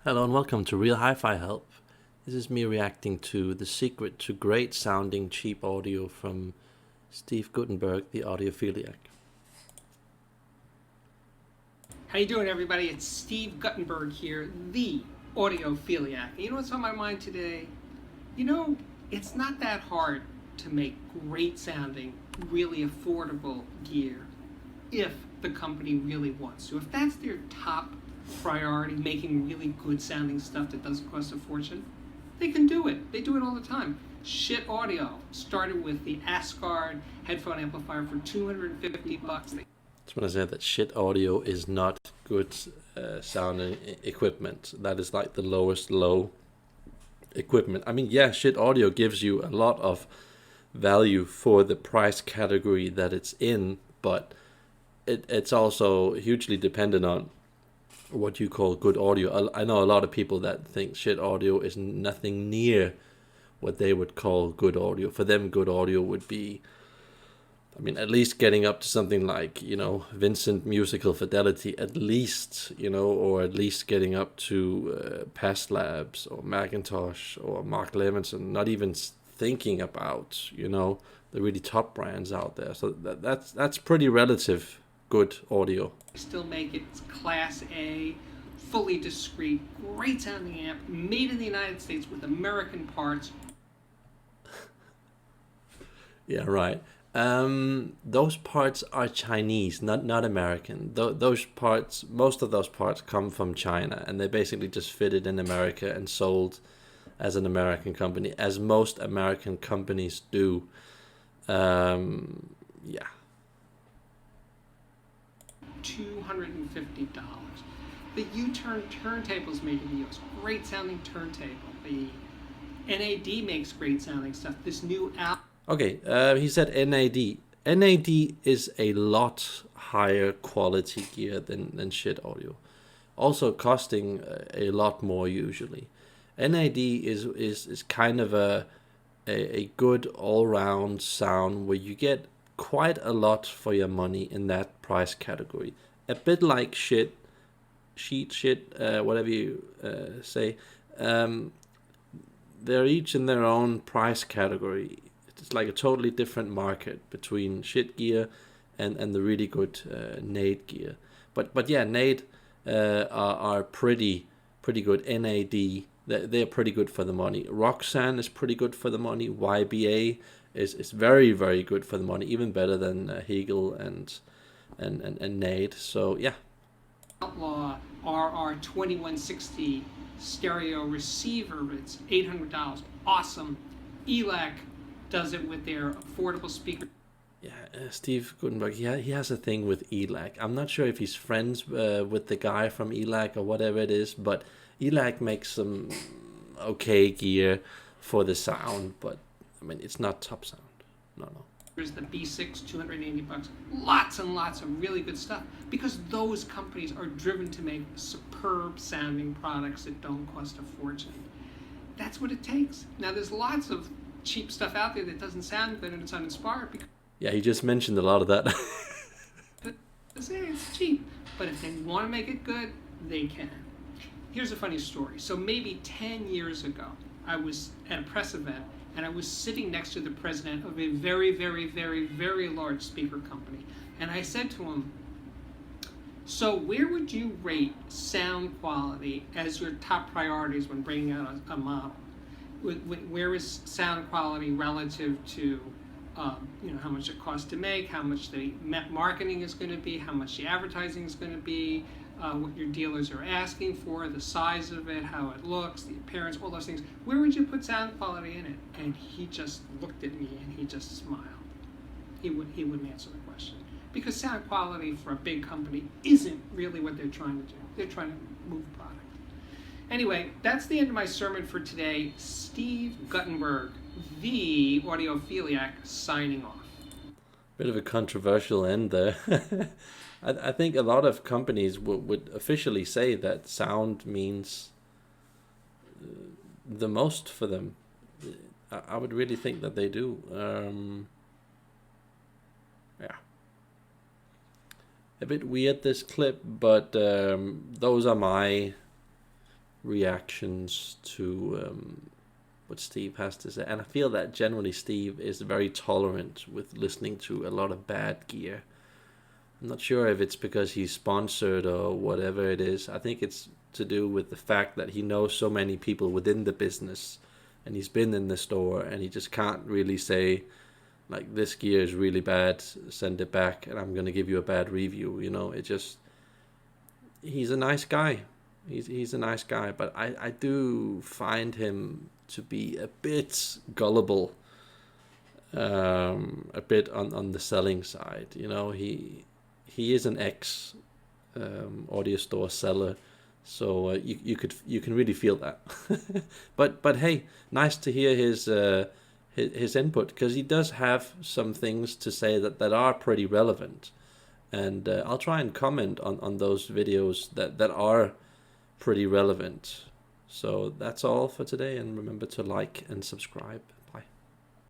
Hello and welcome to Real Hi-Fi Help. This is me reacting to the secret to great sounding cheap audio from Steve Guttenberg, the Audiophiliac. How you doing, everybody? It's Steve Guttenberg here, the Audiophiliac. And you know what's on my mind today? It's not that hard to make great sounding, really affordable gear if the company really wants to. If that's their top priority, making really good sounding stuff that doesn't cost a fortune, they can do it. They do it all the time. Shit Audio started with the Asgard headphone amplifier for $250. I just want to say that shit audio is not good sounding equipment. That is like the lowest low equipment. I mean, yeah, shit audio gives you a lot of value for the price category that it's in, but it's also hugely dependent on what you call good audio. I know a lot of people that think shit audio is nothing near what they would call good audio. For them, good audio would be, I mean, at least getting up to something like, Vincent musical fidelity, at least, or at least getting up to Past Labs or Macintosh or Mark Levinson, not even thinking about, the really top brands out there. So that's pretty relative good audio. Still make it. It's Class A, fully discreet, great sounding amp, made in the United States with American parts. Yeah, right. Those parts are Chinese, not American. Those parts, most of those parts come from China, and they basically just fitted in America and sold as an American company, as most American companies do. Yeah. $250. The U-turn turntable's made in the US. Great sounding turntable. The NAD makes great sounding stuff. This new Okay, he said NAD. NAD is a lot higher quality gear than shit audio. Also costing a lot more usually. NAD is kind of a good all-round sound where you get quite a lot for your money in that price category. A bit like shit, whatever you say. They're each in their own price category. It's like a totally different market between shit gear and the really good NAD gear. But yeah, NAD are pretty good. NAD, they're pretty good for the money. Roxanne is pretty good for the money. YBA is very, very good for the money, even better than Hegel and NAD. So yeah. Outlaw RR2160 stereo receiver. It's $800. Awesome. ELAC does it with their affordable speaker. Yeah, Steve Gutenberg, he has a thing with ELAC. I'm not sure if he's friends with the guy from ELAC or whatever it is, but ELAC makes some okay gear for the sound, but I mean, it's not top sound. No. There's the B6, $280. Lots and lots of really good stuff, because those companies are driven to make superb sounding products that don't cost a fortune. That's what it takes. Now, there's lots of cheap stuff out there that doesn't sound good and it's uninspired because Yeah, he just mentioned a lot of that. it's cheap. But if they want to make it good, they can. Here's a funny story. So maybe 10 years ago, I was at a press event and I was sitting next to the president of a very, very, very, very large speaker company. And I said to him, so where would you rate sound quality as your top priorities when bringing out a model? Where is sound quality relative to how much it costs to make, how much the marketing is going to be, how much the advertising is going to be, what your dealers are asking for, the size of it, how it looks, the appearance, all those things. Where would you put sound quality in it? And he just looked at me and he just smiled. He wouldn't answer the question. Because sound quality for a big company isn't really what they're trying to do. They're trying to move product. Anyway, that's the end of my sermon for today. Steve Guttenberg, the Audiophiliac, signing off. Bit of a controversial end there. I think a lot of companies would officially say that sound means the most for them. I would really think that they do. Yeah. A bit weird, this clip, but those are my reactions to what Steve has to say. And I feel that generally Steve is very tolerant with listening to a lot of bad gear. I'm not sure if it's because he's sponsored or whatever it is. I think it's to do with the fact that he knows so many people within the business, and he's been in the store, and he just can't really say, like, this gear is really bad, send it back, and I'm going to give you a bad review. You know, it just, he's a nice guy. He's a nice guy, but I do find him to be a bit gullible, a bit on the selling side. You know, he is an ex audio store seller, so you can really feel that. but hey, nice to hear his input, because he does have some things to say that are pretty relevant, and I'll try and comment on those videos that are pretty relevant. So that's all for today, and remember to like and subscribe.